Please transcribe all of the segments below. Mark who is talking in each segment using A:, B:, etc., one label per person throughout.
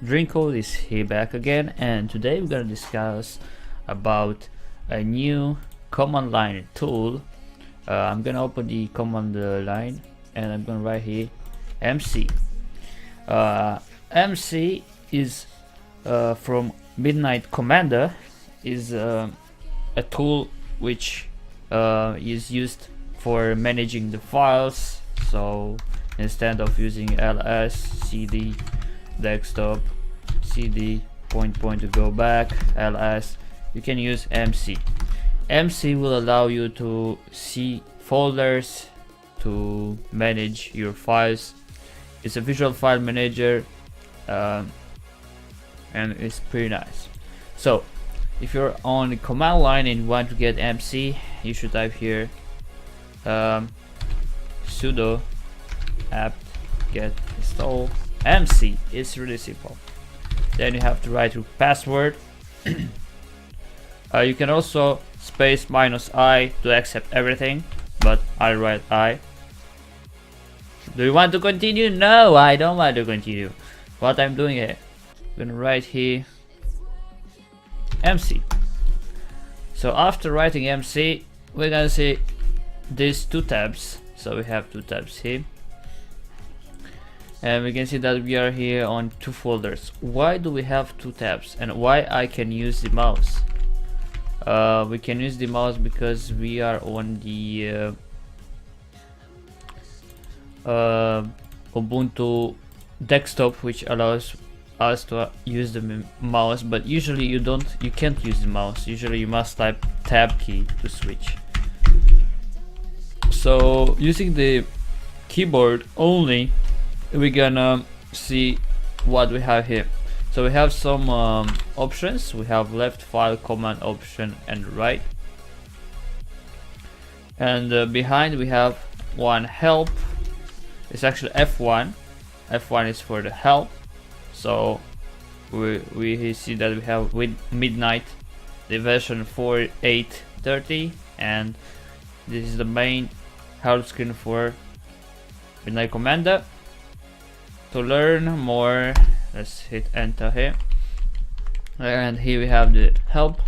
A: Drinko is here back again, and today we're gonna discuss about a new command line tool. I'm gonna open the command line and I'm gonna write here MC. MC is from Midnight Commander, is a tool which is used for managing the files. So instead of using ls, cd, desktop, cd, point to go back, ls, you can use MC. MC will allow you to see folders, to manage your files. It's a visual file manager, and it's pretty nice. So if you're on the command line and you want to get MC, you should type here sudo apt get install MC. It's really simple. Then you have to write your password. You can also space -i to accept everything, but I write I. Do you want to continue? No, I don't want to continue. What I'm doing here, I'm gonna write here MC. So after writing MC, we're gonna see these two tabs. So we have two tabs here, and we can see that we are here on two folders. Why do we have two tabs, and why I can use the mouse? We can use the mouse because we are on the Ubuntu desktop, which allows us to use the mouse, but usually you can't use the mouse. Usually you must type tab key to switch. So using the keyboard only, we're gonna see what we have here. So we have some options. We have left file command option and right, and behind we have one help. It's actually F1. F1 is for the help. So we see that we have with Midnight the version 4.8.30, and this is the main help screen for Midnight Commander. To learn more, let's hit enter here, and here we have the help.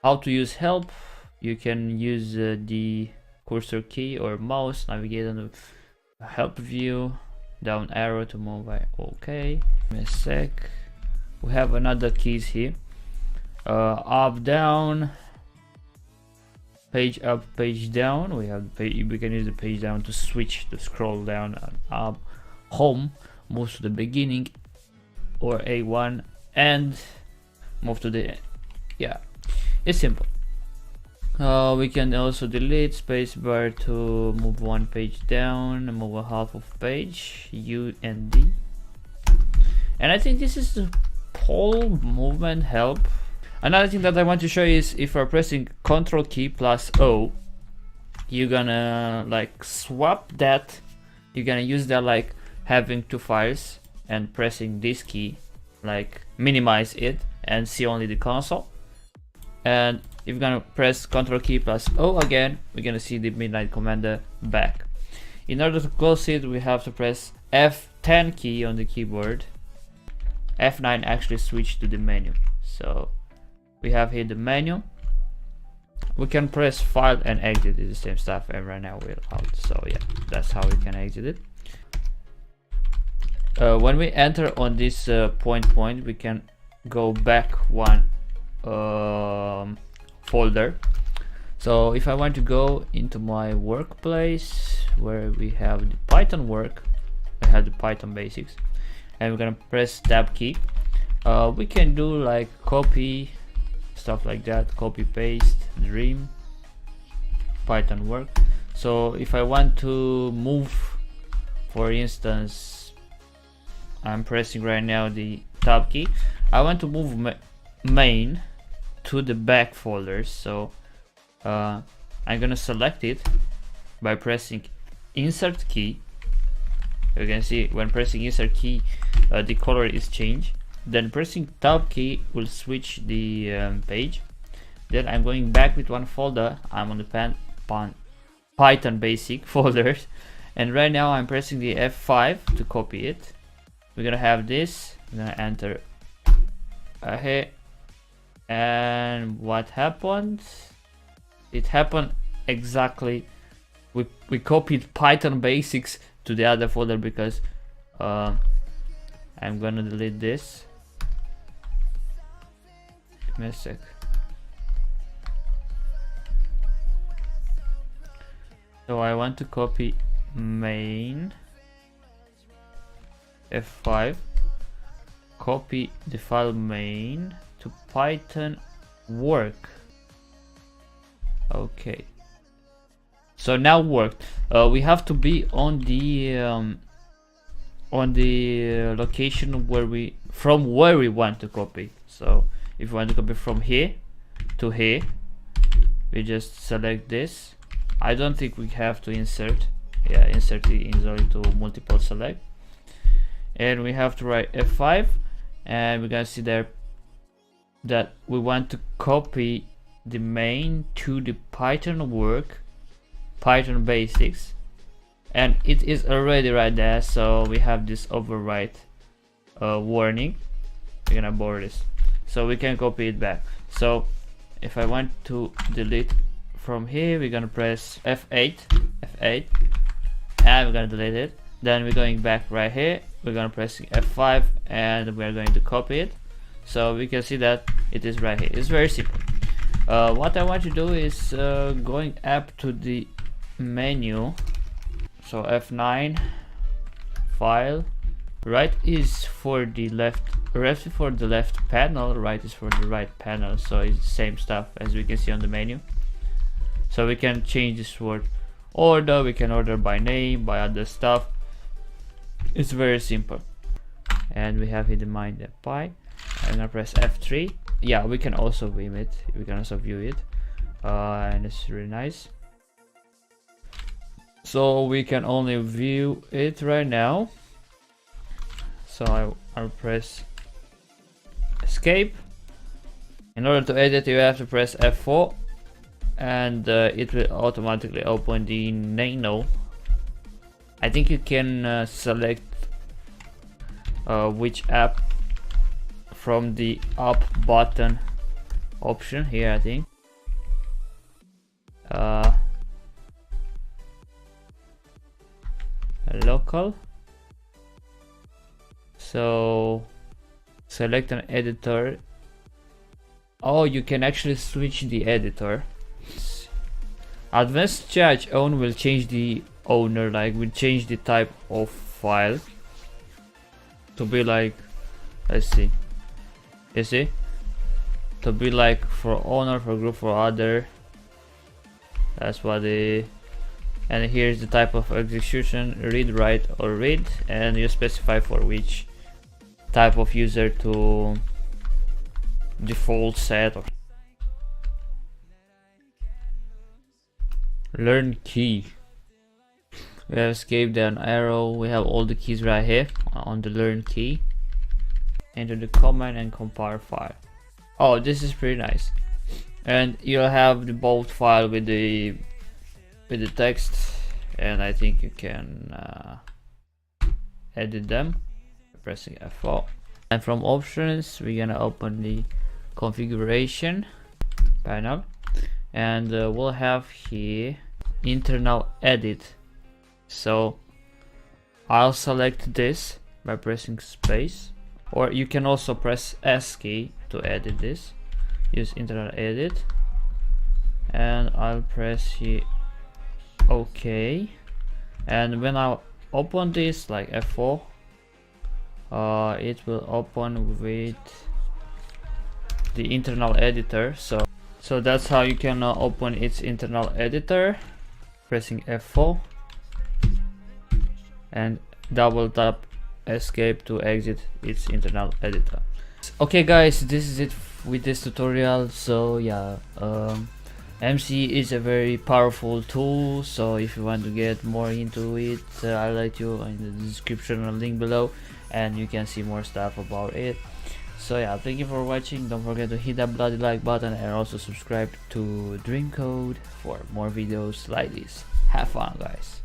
A: How to use help: you can use the cursor key or mouse, navigate on the help view, down arrow to move. Okay, give me a sec. We have another keys here, up, down, page up, page down. We have page, we can use the page down to switch, to scroll down, and up. Home moves to the beginning, or A1, and move to the, yeah, it's simple. We can also delete, spacebar to move one page down, move a half of page, U and D. And I think this is the whole movement help. Another thing that I want to show you is if we're pressing Ctrl key plus O, you're gonna like swap that. You're gonna use that like having two files and pressing this key, like minimize it and see only the console. And if you're gonna press Ctrl key plus O again, we're gonna see the Midnight Commander back. In order to close it, we have to press F10 key on the keyboard. F9 actually switch to the menu. So we have here the menu. We can press file and exit, it's the same stuff, and right now we're out. So yeah, that's how we can exit it. When we enter on this point, we can go back one folder. So if I want to go into my workplace where we have the Python work, I have the Python basics, and we're gonna press tab key. We can do like copy, stuff like that, copy paste, dream, Python work. So if I want to move, for instance, I'm pressing right now the tab key, I want to move main to the back folders. So I'm gonna select it by pressing insert key. You can see when pressing insert key, the color is changed. Then pressing tab key will switch the page. Then I'm going back with one folder. I'm on the Python basic folders, and right now I'm pressing the F5 to copy it. We're gonna have this I'm gonna enter here, and what happened? It happened exactly. We copied Python basics to the other folder because I'm gonna delete this. Give me a sec. So I want to copy main F5, copy the file main to Python work. Okay. So now worked. We have to be on the location where we want to copy. So if we want to copy from here to here, we just select this. I don't think we have to insert. Yeah, insert the easily to multiple select, and we have to write F5, and we're gonna see there that we want to copy the main to the Python work, Python basics, and it is already right there. So we have this overwrite warning. We're gonna borrow this so we can copy it back. So if I want to delete from here, we're gonna press F8, and we're gonna delete it. Then we're going back right here, we're gonna press F5, and we're going to copy it. So we can see that it is right here. It's very simple. What I want to do is going up to the menu. So F9, file, right is for the left, left is for the left panel, right is for the right panel. So it's the same stuff as we can see on the menu. So we can change this word order, we can order by name, by other stuff. It's very simple. And we have here the mind.py. I'm gonna press F3. Yeah, we can also view it. We can also view it, and it's really nice. So we can only view it right now. So I'll press escape. In order to edit, you have to press F4, and it will automatically open the Nano. I think you can select which app from the up button option here, I think. Local. So select an editor. Oh, you can actually switch the editor. Advanced Charge Own will change the owner, like will change the type of file to be like, let's see, you see, to be like for owner, for group, for other. That's what the, and here's the type of execution, read, write, or read, and you specify for which type of user to default set. Or learn key. We have escape, then arrow. We have all the keys right here on the learn key. Enter the command and compare file. Oh, this is pretty nice. And you'll have the bold file with the text, and I think you can edit them by pressing F4. And from options, we're gonna open the configuration panel, and we'll have here internal edit. So I'll select this by pressing space, or you can also press S key to edit this. Use internal edit, and I'll press here OK, and when I open this like F4, it will open with the internal editor. So that's how you can open its internal editor, pressing F4 and double tap escape to exit its internal editor. Okay guys, this is it with this tutorial. So yeah, MC is a very powerful tool, so if you want to get more into it, I'll let you in the description or link below, and you can see more stuff about it. So yeah, thank you for watching. Don't forget to hit that bloody like button, and also subscribe to Dreamcode for more videos like this. Have fun guys.